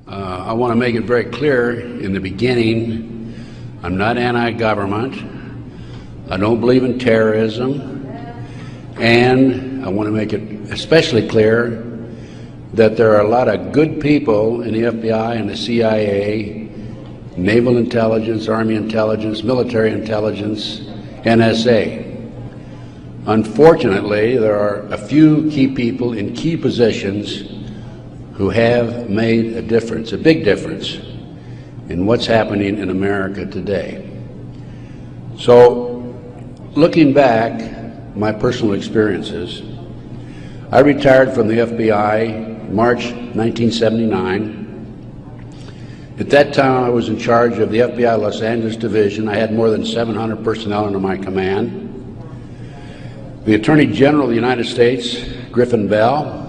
I want to make it very clear in the beginning, I'm not anti-government. I don't believe in terrorism. And I want to make it especially clear that there are a lot of good people in the FBI and the CIA, naval intelligence, army intelligence, military intelligence, NSA. Unfortunately, there are a few key people in key positions who have made a difference, a big difference, in what's happening in America today. So, looking back, my personal experiences, I retired from the FBI March 1979. At that time, I was in charge of the FBI Los Angeles division. I had more than 700 personnel under my command. The Attorney General of the United States, Griffin Bell,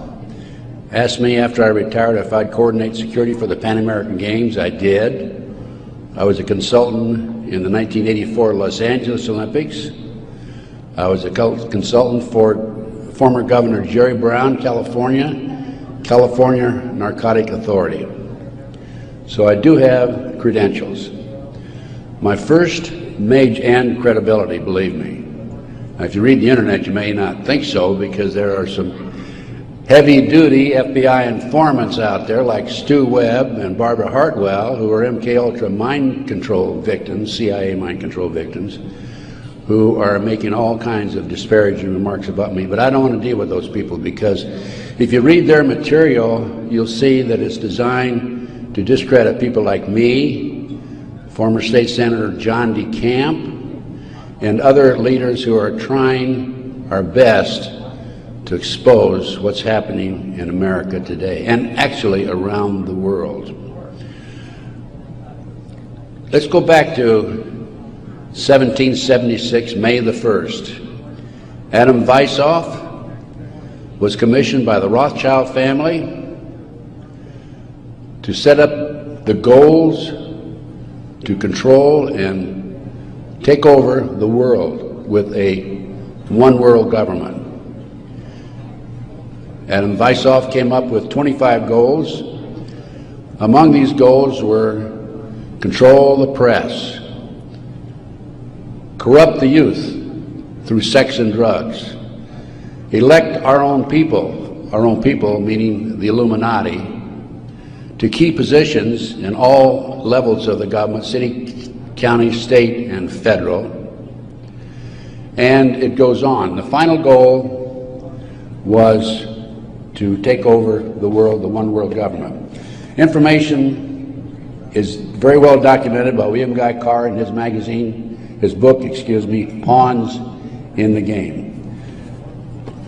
asked me after I retired if I'd coordinate security for the Pan American Games. I did. I was a consultant in the 1984 Los Angeles Olympics. I was a consultant for former Governor Jerry Brown, California Narcotic Authority. So I do have credentials. My first major and credibility, believe me. Now, if you read the internet, you may not think so, because there are some heavy-duty FBI informants out there like Stu Webb and Barbara Hartwell, who are MK-Ultra mind control victims, CIA mind control victims, who are making all kinds of disparaging remarks about me. But I don't want to deal with those people, because if you read their material, you'll see that it's designed to discredit people like me, former State Senator John DeCamp, and other leaders who are trying our best to expose what's happening in America today, and actually around the world. Let's go back to 1776, May the 1st. Adam Weishoff was commissioned by the Rothschild family to set up the goals to control and take over the world with a one world government. Adam Weishoff came up with 25 goals. Among these goals were control the press, corrupt the youth through sex and drugs, elect our own people meaning the Illuminati, to key positions in all levels of the government, city, county, state, and federal. And it goes on. The final goal was to take over the world, the one world government. Information is very well documented by William Guy Carr in his book, Pawns in the Game.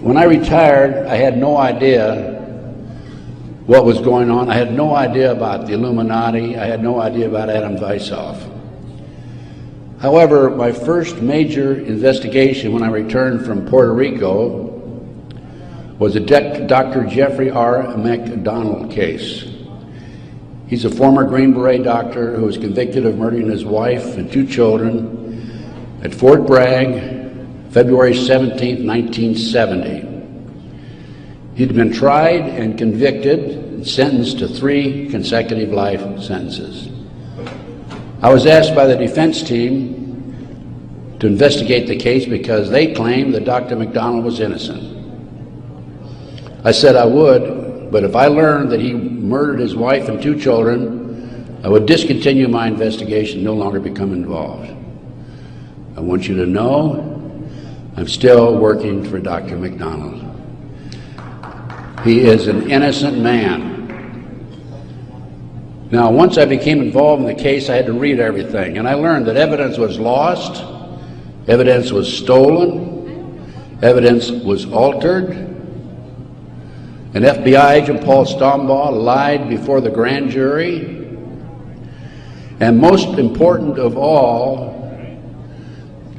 When I retired, I had no idea what was going on. I had no idea about the Illuminati. I had no idea about Adam Weishoff. However, my first major investigation when I returned from Puerto Rico was a Dr. Jeffrey R. McDonald case. He's a former Green Beret doctor who was convicted of murdering his wife and 2 children at Fort Bragg, February 17, 1970. He'd been tried and convicted and sentenced to 3 consecutive life sentences. I was asked by the defense team to investigate the case because they claimed that Dr. McDonald was innocent. I said I would, but if I learned that he murdered his wife and 2 children, I would discontinue my investigation, no longer become involved. I want you to know I'm still working for Dr. McDonald. He is an innocent man. Now, once I became involved in the case, I had to read everything, and I learned that evidence was lost, evidence was stolen, evidence was altered. An FBI agent, Paul Stombaugh, lied before the grand jury. And most important of all,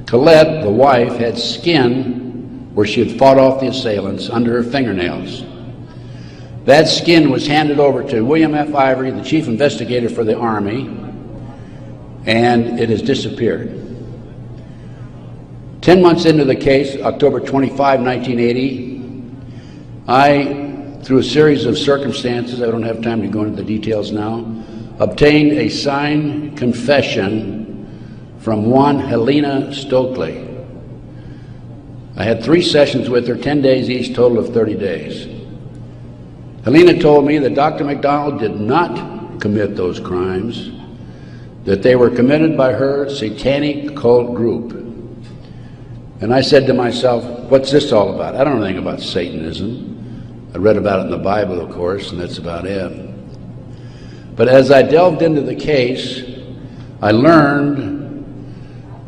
Colette, the wife, had skin where she had fought off the assailants under her fingernails. That skin was handed over to William F. Ivory, the chief investigator for the Army, and it has disappeared. 10 months into the case, October 25, 1980, I, through a series of circumstances, I don't have time to go into the details now, obtained a signed confession from one Helena Stokely. I had 3 sessions with her, 10 days each, total of 30 days. Helena told me that Dr. McDonald did not commit those crimes, that they were committed by her satanic cult group. And I said to myself, what's this all about? I don't know anything about Satanism. I read about it in the Bible, of course, and that's about it. But as I delved into the case, I learned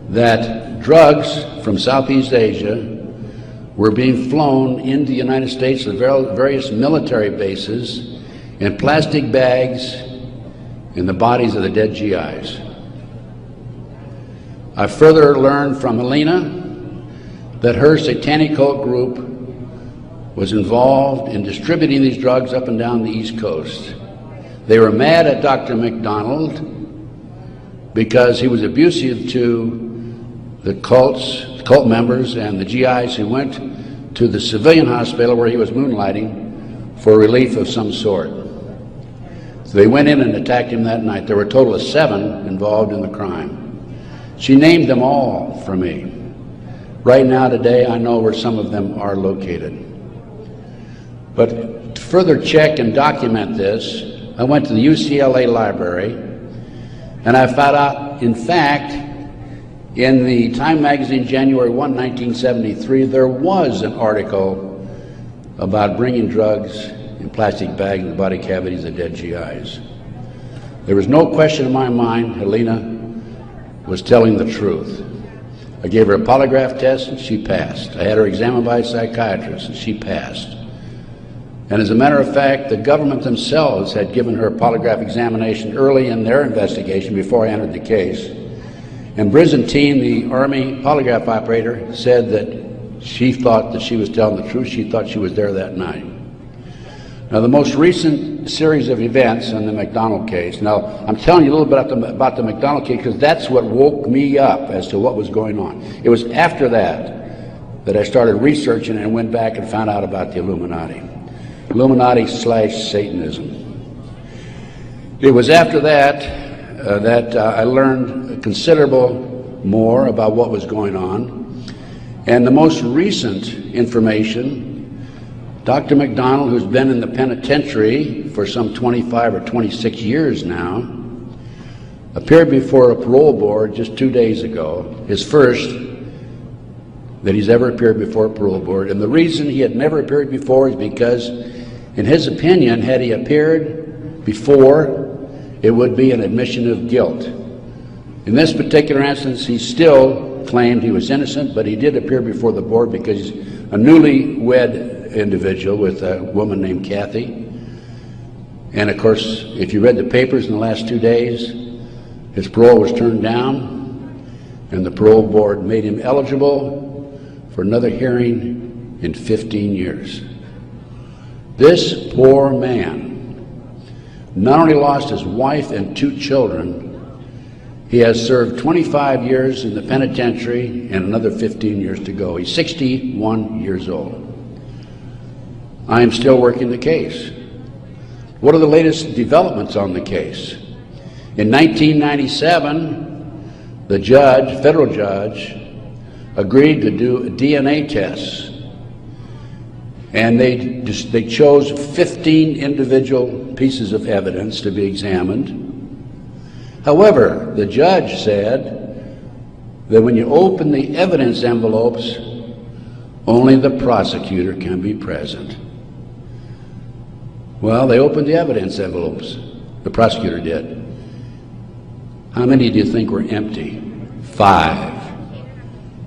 that drugs from Southeast Asia were being flown into the United States to various military bases in plastic bags in the bodies of the dead GIs. I further learned from Helena that her satanic cult group was involved in distributing these drugs up and down the East Coast. They were mad at Dr. McDonald because he was abusive to the cult members and the GIs who went to the civilian hospital where he was moonlighting for relief of some sort. So they went in and attacked him that night. There were a total of 7 involved in the crime. She named them all for me. Right now, today, I know where some of them are located. But to further check and document this, I went to the UCLA library, and I found out, in fact, in the Time magazine, January 1, 1973, there was an article about bringing drugs in plastic bags in the body cavities of dead GIs. There was no question in my mind Helena was telling the truth. I gave her a polygraph test and she passed. I had her examined by a psychiatrist and she passed. And as a matter of fact, the government themselves had given her a polygraph examination early in their investigation before I entered the case. And Byzantine, the Army polygraph operator, said that she thought that she was telling the truth. She thought she was there that night. Now, the most recent series of events in the McDonald case, now I'm telling you a little bit about the McDonald case because that's what woke me up as to what was going on. It was after that I started researching and went back and found out about the Illuminati/Satanism. It was after that I learned considerable more about what was going on. And the most recent information, Dr. McDonald, who's been in the penitentiary for some 25 or 26 years now, appeared before a parole board just 2 days ago, his first that he's ever appeared before a parole board. And the reason he had never appeared before is because, in his opinion, had he appeared before, it would be an admission of guilt. In this particular instance, he still claimed he was innocent, but he did appear before the board because he's a newlywed individual with a woman named Kathy. And of course, if you read the papers in the last 2 days, his parole was turned down, and the parole board made him eligible for another hearing in 15 years. This poor man not only lost his wife and 2 children, he has served 25 years in the penitentiary and another 15 years to go. He's 61 years old. I am still working the case. What are the latest developments on the case? In 1997, the judge, federal judge, agreed to do DNA tests. And they chose 15 individual pieces of evidence to be examined. However, the judge said that when you open the evidence envelopes, only the prosecutor can be present. Well, they opened the evidence envelopes. The prosecutor did. How many do you think were empty? 5.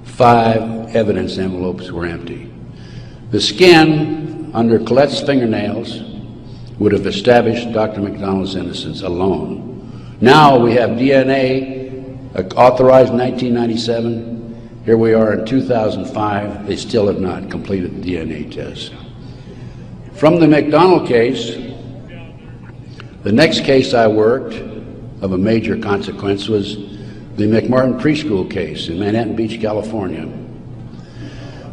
5 evidence envelopes were empty. The skin under Colette's fingernails would have established Dr. McDonald's innocence alone. Now we have DNA authorized in 1997. Here we are in 2005. They still have not completed the DNA test. From the McDonald case, the next case I worked of a major consequence was the Mcmartin Preschool case in Manhattan Beach, California.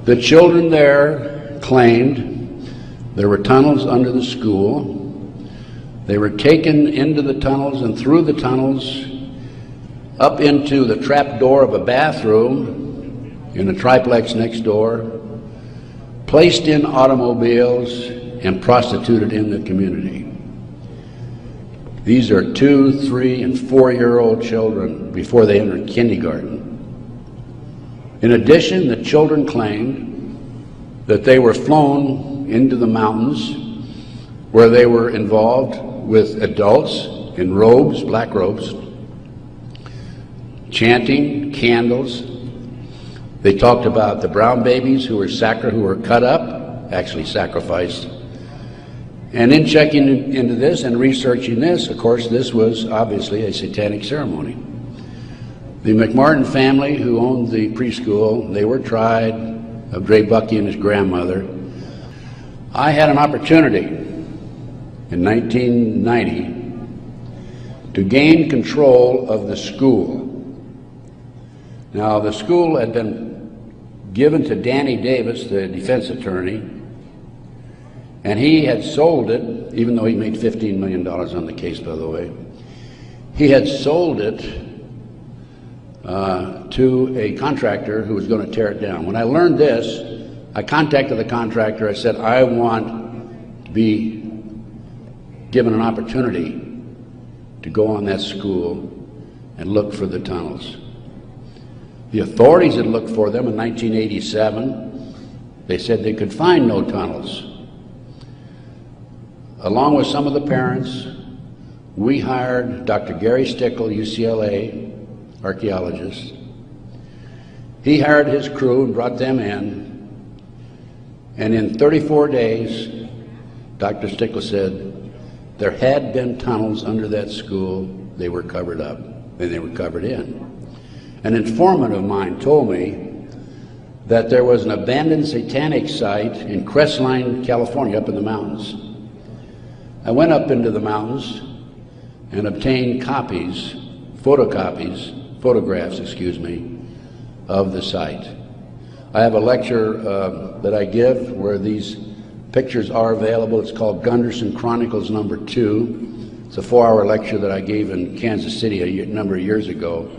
The children there claimed there were tunnels under the school. They were taken into the tunnels and through the tunnels up into the trap door of a bathroom in a triplex next door, placed in automobiles, and prostituted in the community. These are 2-, 3-, and 4-year-old children before they entered kindergarten. In addition, the children claimed that they were flown into the mountains where they were involved with adults in robes, black robes, chanting, candles. They talked about the brown babies who were cut up, actually sacrificed. And in checking into this and researching this, of course, this was obviously a satanic ceremony. The McMartin family, who owned the preschool, they were tried of Dre Bucky and his grandmother. I had an opportunity in 1990 to gain control of the school. Now, the school had been given to Danny Davis, the defense attorney, and he had sold it, even though he made $15 million on the case, by the way. He had sold it to a contractor who was going to tear it down. When I learned this, I contacted the contractor. I said, I want to be given an opportunity to go on that school and look for the tunnels. The authorities had looked for them in 1987. They said they could find no tunnels. Along with some of the parents, we hired Dr. Gary Stickle, UCLA archaeologist. He hired his crew and brought them in, and in 34 days, Dr. Stickle said there had been tunnels under that school. They were covered up, and they were covered in. An informant of mine told me that there was an abandoned satanic site in Crestline, California, up in the mountains. I went up into the mountains and obtained photographs, of the site. I have a lecture that I give where these pictures are available. It's called Gunderson Chronicles #2. It's a 4-hour lecture that I gave in Kansas City a number of years ago,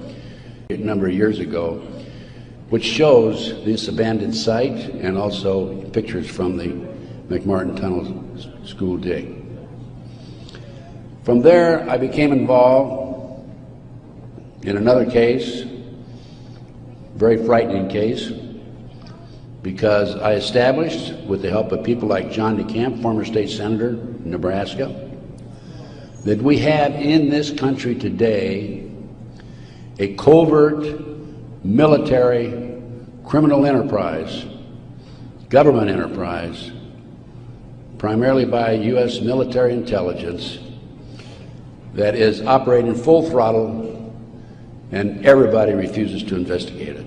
which shows this abandoned site and also pictures from the McMartin Tunnel school dig. From there, I became involved in another case, very frightening case, because I established, with the help of people like John DeCamp, former state senator in Nebraska, that we have in this country today a covert military criminal enterprise, government enterprise, primarily by U.S. military intelligence, that is operating full throttle, and everybody refuses to investigate it.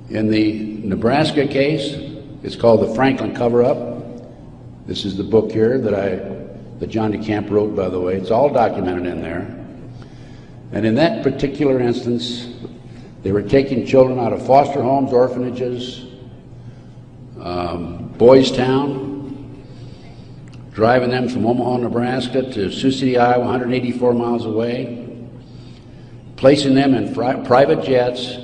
In the Nebraska case, it's called the Franklin cover-up. This is the book here that John DeCamp wrote, by the way. It's all documented in there. And in that particular instance, they were taking children out of foster homes, orphanages, Boys Town, driving them from Omaha, Nebraska to Sioux City, Iowa, 184 miles away, placing them in private jets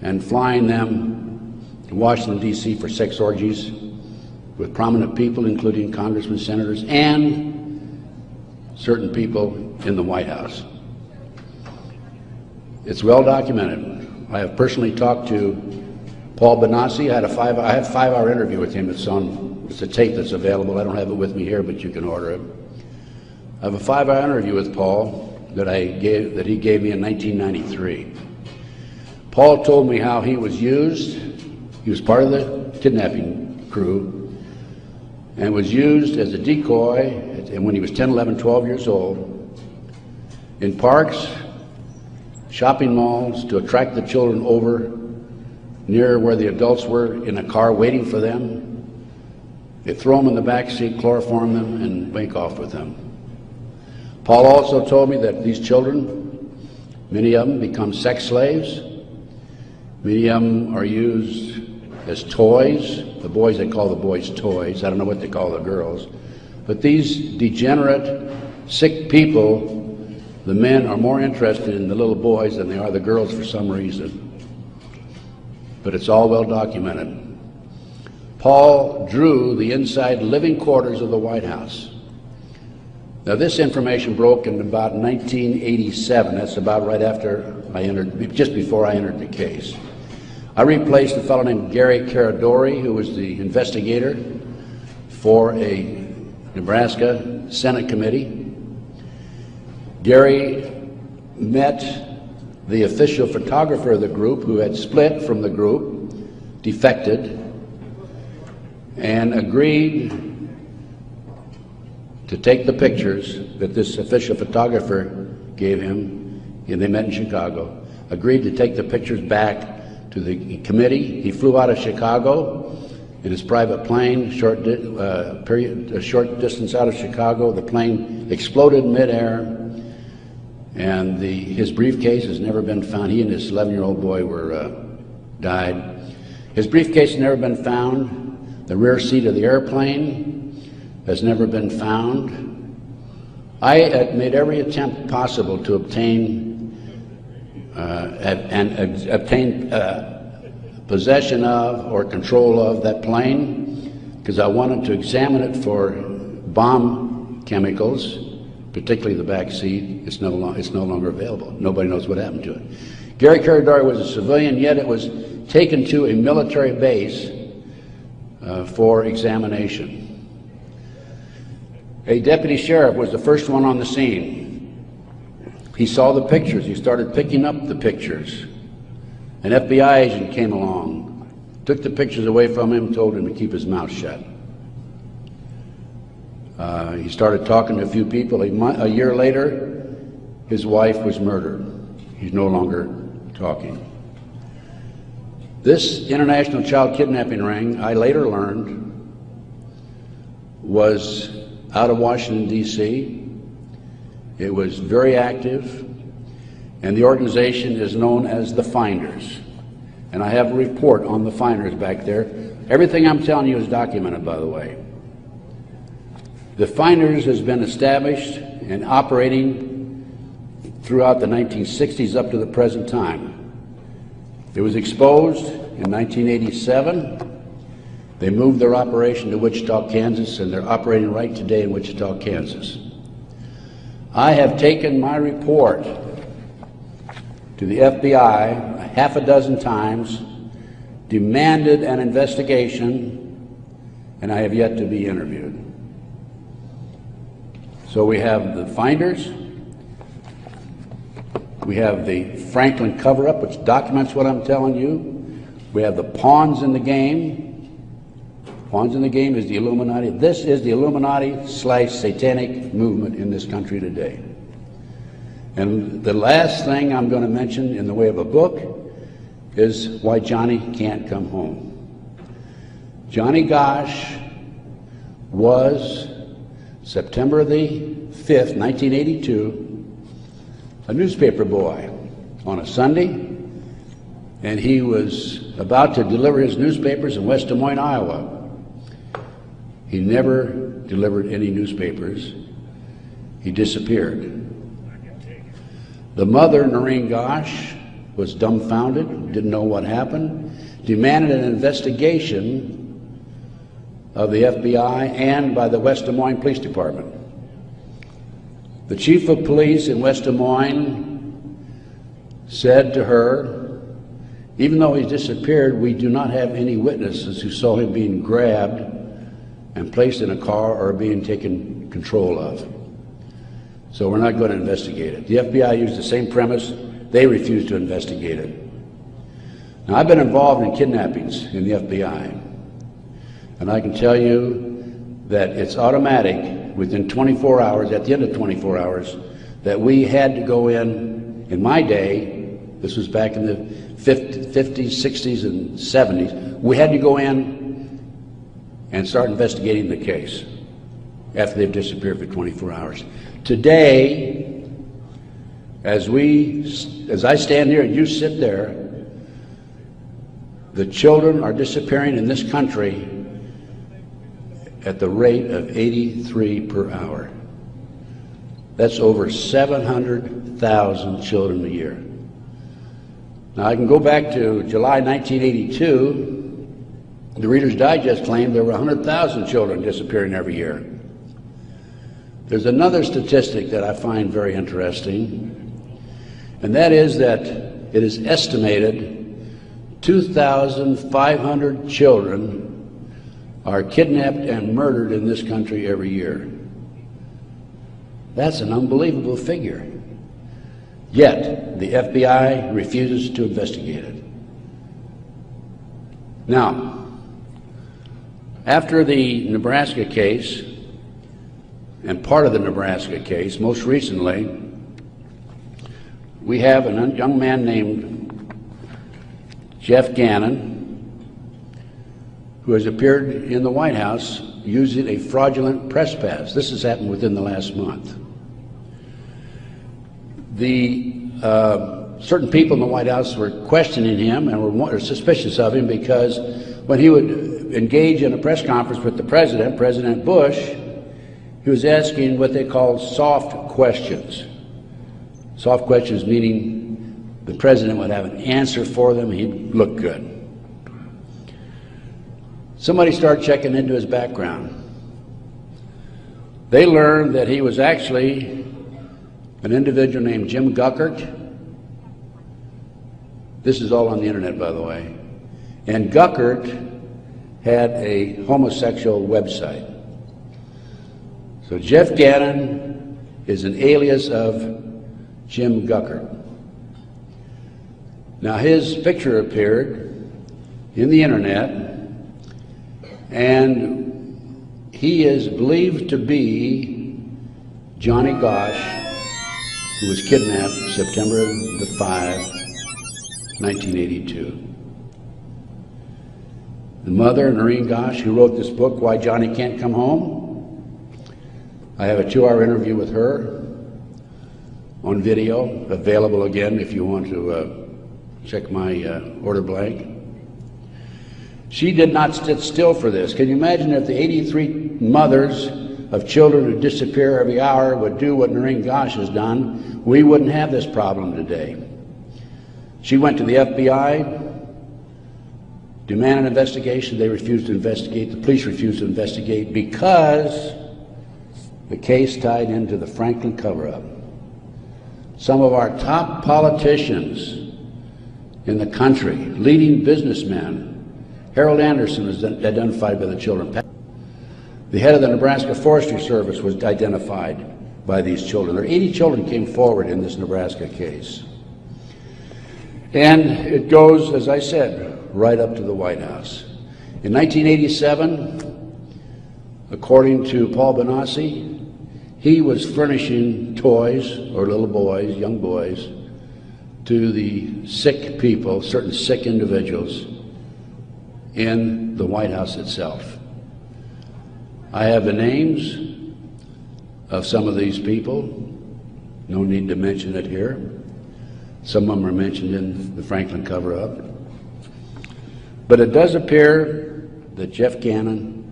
and flying them to Washington, D.C. for sex orgies with prominent people, including congressmen, senators, and certain people in the White House. It's well documented. I have personally talked to Paul Benassi. I had a 5-hour interview with him. It's a tape that's available. I don't have it with me here, but you can order it. I have a 5-hour interview with Paul that he gave me in 1993. Paul told me how he was used. He was part of the kidnapping crew and was used as a decoy when he was 10, 11, 12 years old in parks, shopping malls, to attract the children over near where the adults were in a car waiting for them. They throw them in the back seat, chloroform them, and make off with them. Paul also told me that these children, many of them become sex slaves. Many of them are used as toys. The boys, they call the boys toys. I don't know what they call the girls. But these degenerate, sick people, the men are more interested in the little boys than they are the girls for some reason. But it's all well documented. Paul drew the inside living quarters of the White House. Now, this information broke in about 1987. That's about right after I entered, just before I entered the case. I replaced a fellow named Gary Caradori, who was the investigator for a Nebraska Senate committee. Gary met the official photographer of the group, who had split from the group, defected, and agreed to take the pictures that this official photographer gave him, and they met in Chicago, agreed to take the pictures back to the committee. He flew out of Chicago in his private plane, a short distance out of Chicago. The plane exploded in midair, and his briefcase has never been found. He and his 11-year-old boy died. His briefcase has never been found. The rear seat of the airplane has never been found. I had made every attempt possible to obtain possession of or control of that plane, because I wanted to examine it for bomb chemicals, particularly the back seat. It's no longer available. Nobody knows what happened to it. Gary Caradori was a civilian, yet it was taken to a military base for examination. A deputy sheriff was the first one on the scene. He saw the pictures. He started picking up the pictures. An FBI agent came along, took the pictures away from him, told him to keep his mouth shut. He started talking to a few people. A year later, his wife was murdered. He's no longer talking. This international child kidnapping ring, I later learned, was out of Washington, D.C. It was very active, and the organization is known as the Finders. And I have a report on the Finders back there. Everything I'm telling you is documented, by the way. The Finders has been established and operating throughout the 1960s up to the present time. It was exposed in 1987. They moved their operation to Wichita, Kansas, and they're operating right today in Wichita, Kansas. I have taken my report to the FBI a half a dozen times, demanded an investigation, and I have yet to be interviewed. So we have the Finders, we have the Franklin cover-up, which documents what I'm telling you. We have the pawns in the game. Pawns in the game is the Illuminati. This is the Illuminati/satanic movement in this country today. And the last thing I'm going to mention in the way of a book is why Johnny can't come home. Johnny Gosch was, September the 5th, 1982, a newspaper boy on a Sunday, and he was about to deliver his newspapers in West Des Moines, Iowa. He never delivered any newspapers. He disappeared. The mother, Noreen Gosch, was dumbfounded, didn't know what happened, demanded an investigation of the FBI and by the West Des Moines Police Department. The chief of police in West Des Moines said to her, even though he's disappeared, we do not have any witnesses who saw him being grabbed and placed in a car or being taken control of. So we're not going to investigate it. The FBI used the same premise. They refused to investigate it. Now, I've been involved in kidnappings in the FBI, and I can tell you that it's automatic within 24 hours, at the end of 24 hours, that we had to go in my day, this was back in the 50s, 60s, and 70s, we had to go in and start investigating the case after they've disappeared for 24 hours. Today, as I stand here and you sit there, The children are disappearing in this country at the rate of 83 per hour. That's over 700,000 children a year. Now I can go back to July 1982. The Reader's Digest claimed there were 100,000 children disappearing every year. There's another statistic that I find very interesting, and that is that it is estimated 2,500 children are kidnapped and murdered in this country every year. That's an unbelievable figure. Yet, the FBI refuses to investigate it. Now, after the Nebraska case, and part of the Nebraska case, most recently, we have a young man named Jeff Gannon, who has appeared in the White House using a fraudulent press pass. This has happened within the last month. Certain people in the White House were questioning him and were suspicious of him because when he would engage in a press conference with the president, President Bush, he was asking what they called soft questions. Soft questions meaning the president would have an answer for them, he'd look good. Somebody started checking into his background. They learned that he was actually an individual named Jim Guckert. This is all on the internet, by the way. And Guckert had a homosexual website. So Jeff Gannon is an alias of Jim Guckert. Now his picture appeared in the internet, and he is believed to be Johnny Gosch, who was kidnapped September the 5, 1982. The mother, Noreen Gosch, who wrote this book, Why Johnny Can't Come Home, I have a 2-hour interview with her on video, available again if you want to check my order blank. She did not sit still for this. Can you imagine if the 83 mothers of children who disappear every hour would do what Noreen Gosch has done? We wouldn't have this problem today. She went to the FBI, demanded an investigation. They refused to investigate. The police refused to investigate because the case tied into the Franklin cover-up. Some of our top politicians in the country, leading businessmen, Harold Anderson was identified by the children. The head of the Nebraska Forestry Service was identified by these children. There 80 children came forward in this Nebraska case. And it goes, as I said, right up to the White House. In 1987, according to Paul Benassi, he was furnishing toys, or little boys, young boys, to the sick people, certain sick individuals, in the White House itself. I have the names of some of these people. No need to mention it here. Some of them are mentioned in the Franklin cover-up. But it does appear that Jeff Gannon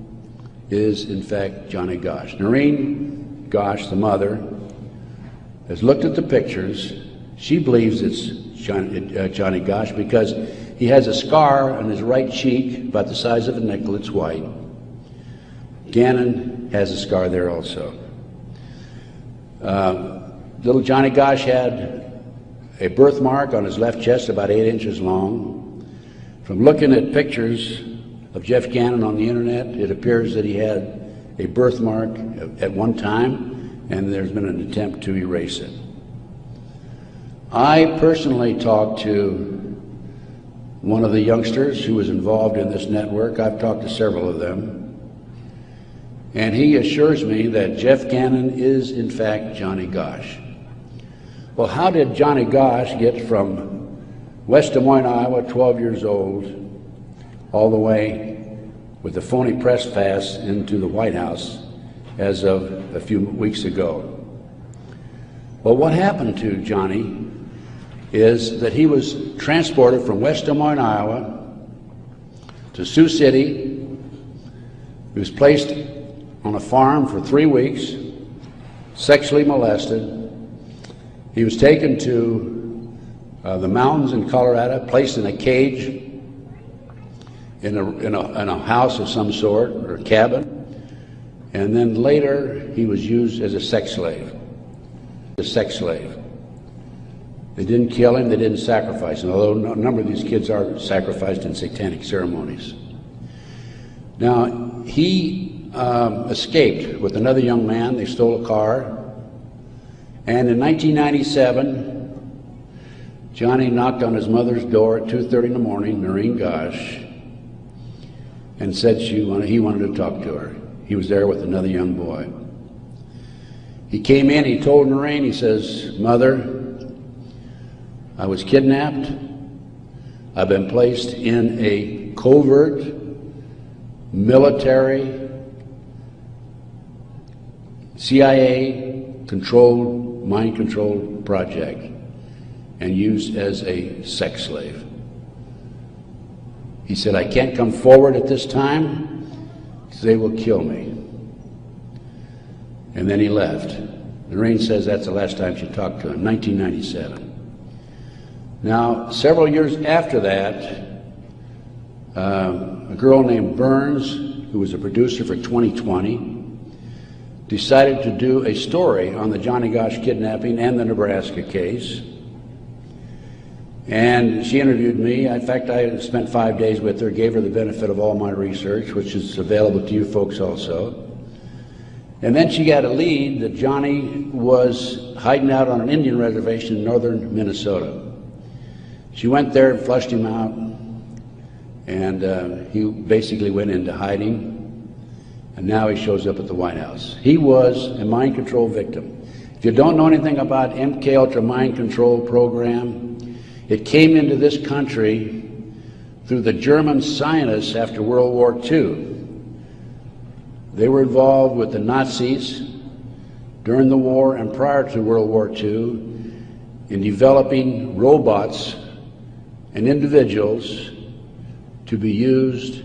is, in fact, Johnny Gosch. Noreen Gosch, the mother, has looked at the pictures. She believes it's Johnny Gosch because he has a scar on his right cheek about the size of a nickel. It's white. Gannon has a scar there also. Little Johnny Gosch had a birthmark on his left chest about 8 inches long. From looking at pictures of Jeff Gannon on the internet, it appears that he had a birthmark at one time, and there's been an attempt to erase it. I personally talked to one of the youngsters who was involved in this network. I've talked to several of them. And he assures me that Jeff Gannon is, in fact, Johnny Gosch. Well, how did Johnny Gosch get from West Des Moines, Iowa, 12 years old, all the way with a phony press pass into the White House as of a few weeks ago? Well, what happened to Johnny is that he was transported from West Des Moines, Iowa, to Sioux City. He was placed on a farm for 3 weeks, sexually molested. He was taken to the mountains in Colorado, placed in a cage in a house of some sort, or a cabin, and then later he was used as a sex slave. They didn't kill him, they didn't sacrifice him, although a number of these kids are sacrificed in satanic ceremonies. Now, he escaped with another young man. They stole a car, and in 1997, Johnny knocked on his mother's door at 2:30 in the morning, Johnny Gosch, and said he wanted to talk to her. He was there with another young boy. He came in, he told Noreen, he says, "Mother, I was kidnapped. I've been placed in a covert military CIA-controlled, mind-controlled project and used as a sex slave." He said, "I can't come forward at this time because they will kill me." And then he left. Noreen says that's the last time she talked to him, 1997. Now, several years after that, a girl named Burns, who was a producer for 2020, decided to do a story on the Johnny Gosch kidnapping and the Nebraska case. And she interviewed me. In fact, I spent 5 days with her, gave her the benefit of all my research, which is available to you folks also. And then she got a lead that Johnny was hiding out on an Indian reservation in northern Minnesota. She went there and flushed him out, and he basically went into hiding, and now he shows up at the White House. He was a mind control victim. If you don't know anything about MKUltra mind control program, it came into this country through the German scientists after World War II. They were involved with the Nazis during the war and prior to World War II in developing robots and individuals to be used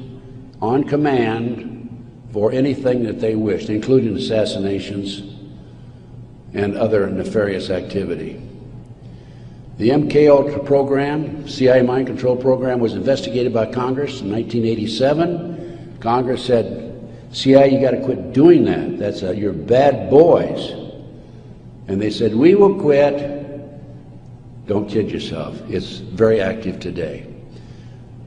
on command for anything that they wished, including assassinations and other nefarious activity. The MKUltra program, CIA mind control program, was investigated by Congress in 1987. Congress said, CIA, you got to quit doing that. That's you're bad boys. And they said, we will quit. Don't kid yourself. It's very active today.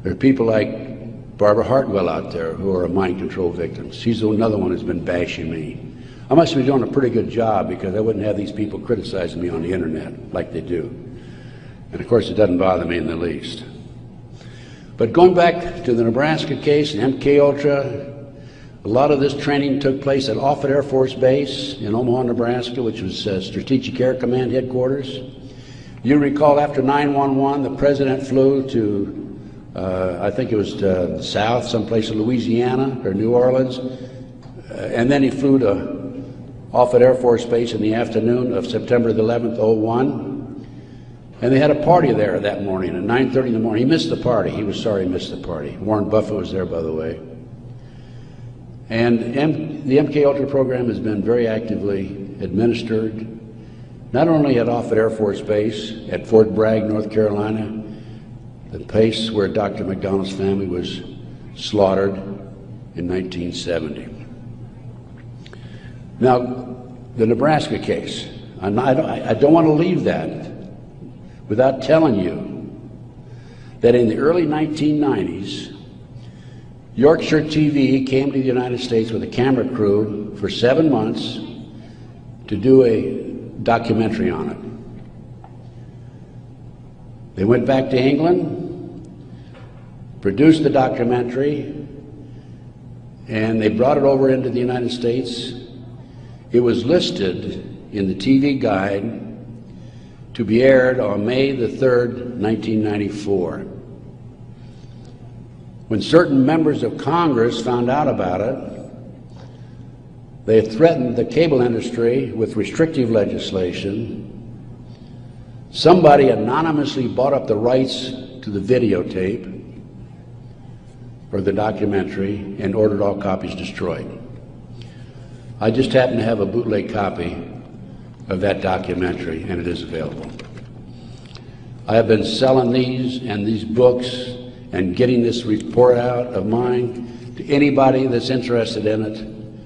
There are people like Barbara Hartwell out there who are mind control victims. She's another one who's been bashing me. I must be doing a pretty good job because I wouldn't have these people criticizing me on the internet like they do. And of course, it doesn't bother me in the least. But going back to the Nebraska case and MKUltra, a lot of this training took place at Offutt Air Force Base in Omaha, Nebraska, which was Strategic Air Command headquarters. You recall after 9/11, the president flew to, I think it was to south, someplace in Louisiana or New Orleans, and then he flew to Offutt Air Force Base in the afternoon of September the 11th, 2001, and they had a party there that morning at 9:30 in the morning. He missed the party. He was sorry he missed the party. Warren Buffett was there, by the way. And the MKUltra program has been very actively administered, not only at Offutt Air Force Base, at Fort Bragg, North Carolina, the place where Dr. McDonald's family was slaughtered in 1970. Now, the Nebraska case, I don't want to leave that without telling you that in the early 1990s, Yorkshire TV came to the United States with a camera crew for 7 months to do a documentary on it. They went back to England, produced the documentary, and they brought it over into the United States. It was listed in the TV guide to be aired on May the 3rd, 1994. When certain members of Congress found out about it, they threatened the cable industry with restrictive legislation. Somebody anonymously bought up the rights to the videotape, for the documentary and ordered all copies destroyed. I just happen to have a bootleg copy of that documentary, and it is available. I have been selling these and these books and getting this report out of mine to anybody that's interested in it.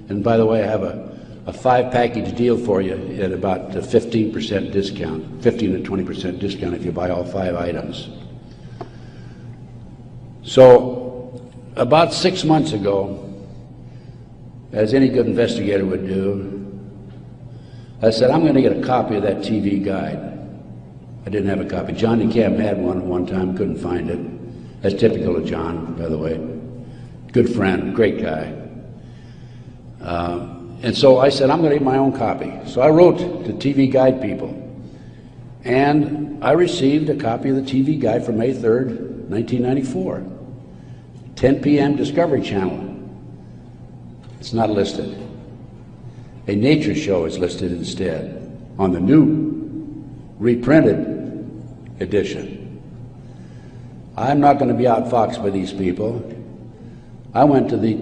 And by the way, I have a 5-package deal for you at about a 15% discount, 15 to 20% discount if you buy all 5 items. So about 6 months ago, as any good investigator would do, I said, I'm going to get a copy of that TV guide. I didn't have a copy. Johnny Cam had one at one time, couldn't find it. That's typical of John, by the way. Good friend, great guy. And so I said, I'm going to get my own copy. So I wrote to TV Guide people, and I received a copy of the TV Guide for May 3rd, 1994. 10 p.m. Discovery Channel. It's not listed. A nature show is listed instead on the new reprinted edition. I'm not going to be outfoxed by these people. I went to the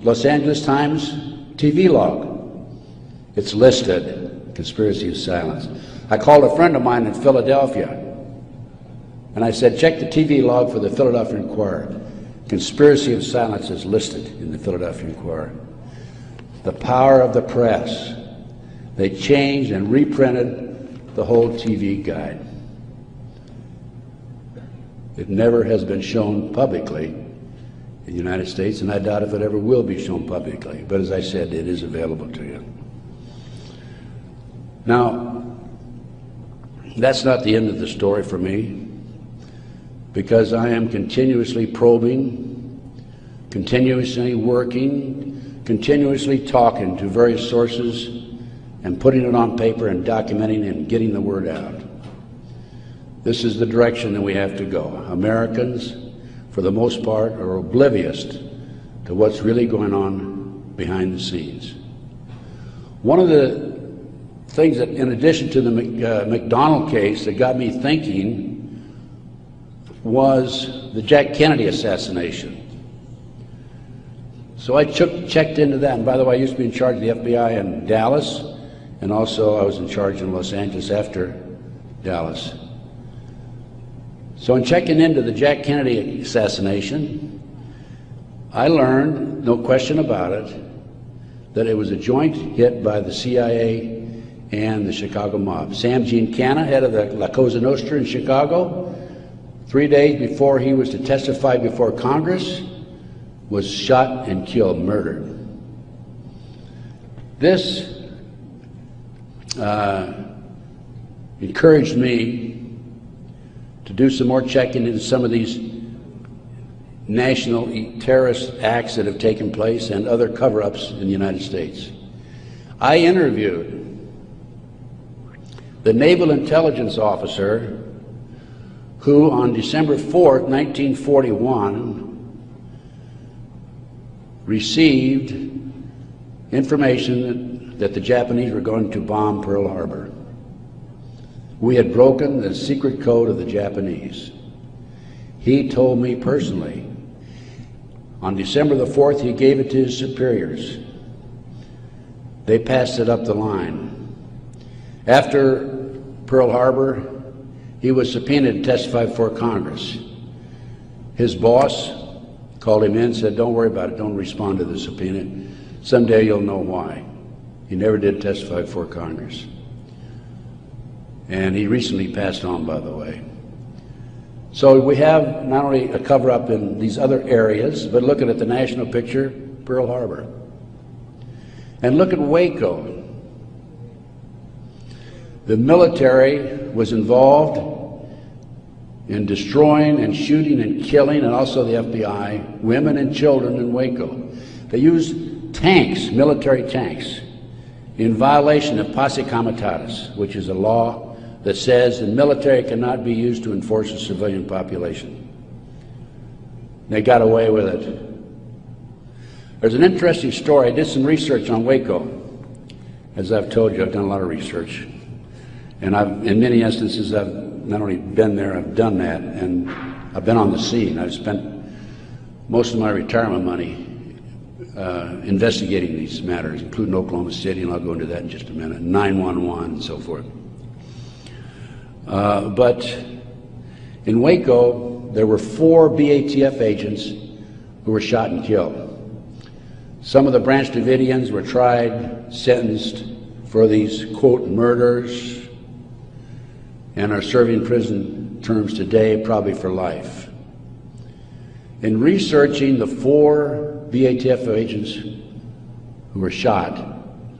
Los Angeles Times TV log. It's listed, Conspiracy of Silence. I called a friend of mine in Philadelphia, and I said, check the TV log for the Philadelphia Inquirer. Conspiracy of Silence is listed in the Philadelphia Inquirer. The power of the press. They changed and reprinted the whole TV guide. It never has been shown publicly in the United States, and I doubt if it ever will be shown publicly. But as I said, it is available to you. Now, that's not the end of the story for me, because I am continuously probing, continuously working, continuously talking to various sources and putting it on paper and documenting and getting the word out. This is the direction that we have to go. Americans, for the most part, are oblivious to what's really going on behind the scenes. One of the things that, in addition to the McDonald case, that got me thinking was the Jack Kennedy assassination. So I checked into that, and by the way, I used to be in charge of the FBI in Dallas, and also I was in charge in Los Angeles after Dallas. So in checking into the Jack Kennedy assassination, I learned, no question about it, that it was a joint hit by the CIA and the Chicago mob. Sam Giancana, head of the La Cosa Nostra in Chicago, 3 days before he was to testify before Congress, was shot and killed, murdered. This encouraged me to do some more checking into some of these national terrorist acts that have taken place and other cover-ups in the United States. I interviewed the naval intelligence officer who on December 4th, 1941, received information that the Japanese were going to bomb Pearl Harbor. We had broken the secret code of the Japanese. He told me personally, on December the 4th, he gave it to his superiors. They passed it up the line. After Pearl Harbor, he was subpoenaed to testify before Congress. His boss called him in and said, don't worry about it, don't respond to the subpoena. Someday you'll know why. He never did testify before Congress. And he recently passed on, by the way. So we have not only a cover-up in these other areas, but looking at the national picture, Pearl Harbor. And look at Waco. The military was involved in destroying and shooting and killing, and also the FBI, women and children in Waco. They used tanks, military tanks, in violation of posse comitatus, which is a law that says the military cannot be used to enforce a civilian population. They got away with it. There's an interesting story. I did some research on Waco. As I've told you, I've done a lot of research. And in many instances, I've not only been there, I've done that, and I've been on the scene. I've spent most of my retirement money investigating these matters, including Oklahoma City, and I'll go into that in just a minute, 911 and so forth. But in Waco, there were 4 BATF agents who were shot and killed. Some of the Branch Davidians were tried, sentenced for these, quote, murders, and are serving prison terms today, probably for life. In researching the 4 BATF agents who were shot,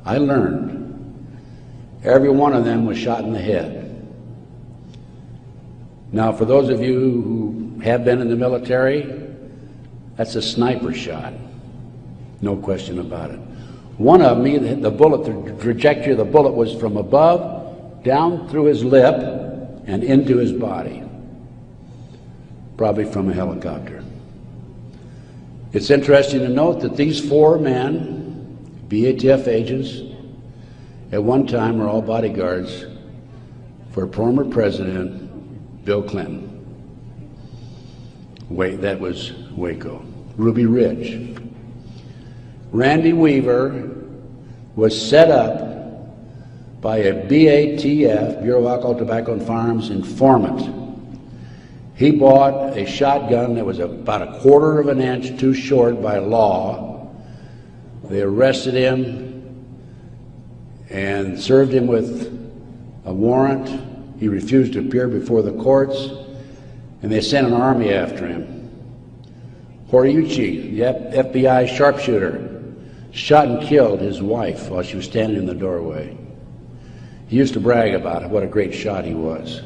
I learned every one of them was shot in the head. Now, for those of you who have been in the military, that's a sniper shot, no question about it. One of them, the bullet, the trajectory of the bullet was from above, down through his lip, and into his body, probably from a helicopter. It's interesting to note that these 4 men, BATF agents, at one time were all bodyguards for former President Bill Clinton. That was Waco. Ruby Ridge. Randy Weaver was set up by a BATF, Bureau of Alcohol, Tobacco and Firearms, informant. He bought a shotgun that was about 1/4 of an inch too short by law. They arrested him and served him with a warrant. He refused to appear before the courts, and they sent an army after him. Horiuchi, the FBI sharpshooter, shot and killed his wife while she was standing in the doorway. He used to brag about what a great shot he was.